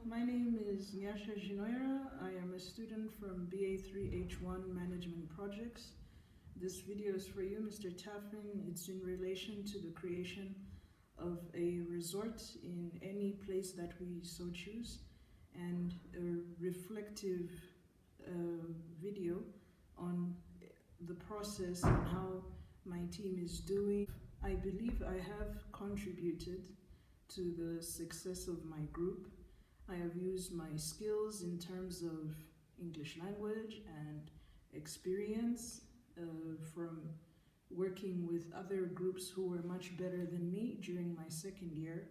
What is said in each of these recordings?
My name is Nyasha Jinoira. I am a student from BA3H1 Management Projects. This video is for you, Mr. Taffin. It's in relation to the creation of a resort in any place that we so choose, and a reflective video on the process and how my team is doing. I believe I have contributed to the success of my group. I have used my skills in terms of English language and experience from working with other groups who were much better than me during my second year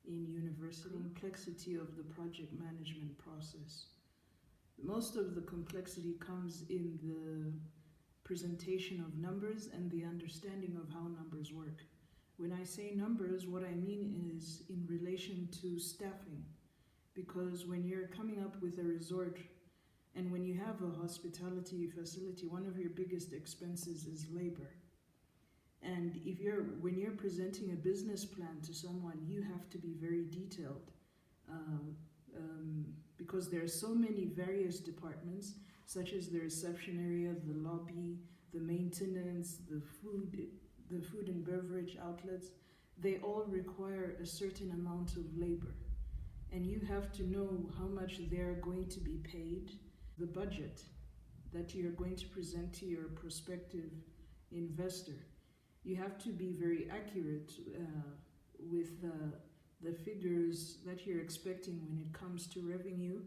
in university. Complexity of the project management process. Most of the complexity comes in the presentation of numbers and the understanding of how numbers work. When I say numbers, what I mean is in relation to staffing. Because when you're coming up with a resort and when you have a hospitality facility, one of your biggest expenses is labor. And when you're presenting a business plan to someone, you have to be very detailed because there are so many various departments, such as the reception area, the lobby, the maintenance, the food and beverage outlets. They all require a certain amount of labor. And you have to know how much they're going to be paid, the budget that you're going to present to your prospective investor. You have to be very accurate with the figures that you're expecting when it comes to revenue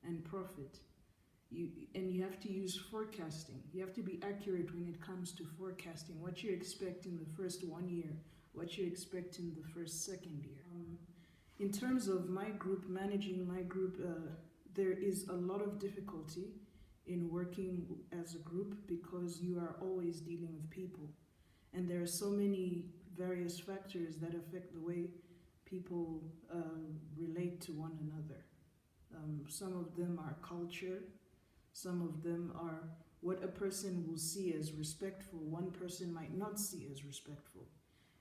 and profit. And you have to use forecasting. You have to be accurate when it comes to forecasting what you expect in the first 1 year, what you expect in the first second year. In terms of my group, managing my group, there is a lot of difficulty in working as a group because you are always dealing with people. And there are so many various factors that affect the way people relate to one another. Some of them are culture, some of them are what a person will see as respectful, one person might not see as respectful.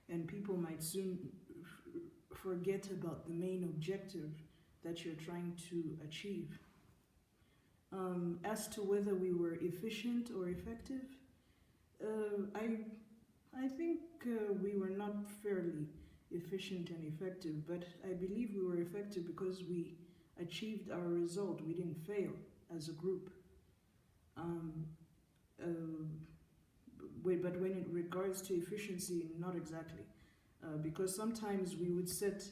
And people might soon forget about the main objective that you're trying to achieve. As to whether we were efficient or effective, I think we were not fairly efficient and effective, but I believe we were effective because we achieved our result. We didn't fail as a group. But when it regards to efficiency, not exactly. Because sometimes we would set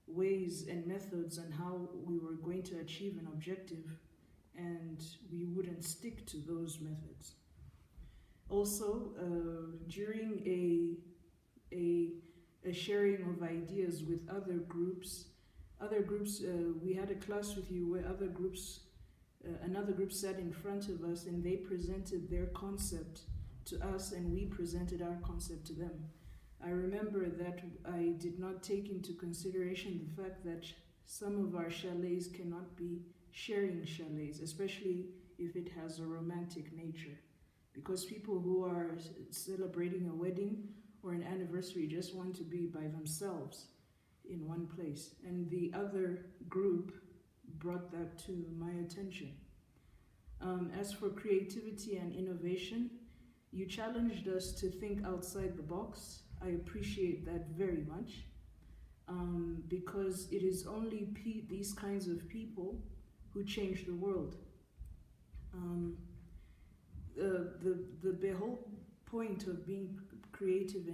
ways and methods on how we were going to achieve an objective, and we wouldn't stick to those methods. Also, during a sharing of ideas with other groups, we had a class with you where another group sat in front of us and they presented their concept to us and we presented our concept to them. I remember that I did not take into consideration the fact that some of our chalets cannot be sharing chalets, especially if it has a romantic nature. Because people who are celebrating a wedding or an anniversary just want to be by themselves in one place. And the other group brought that to my attention. As for creativity and innovation, you challenged us to think outside the box. I appreciate that very much because it is only these kinds of people who change the world. The whole point of being creative and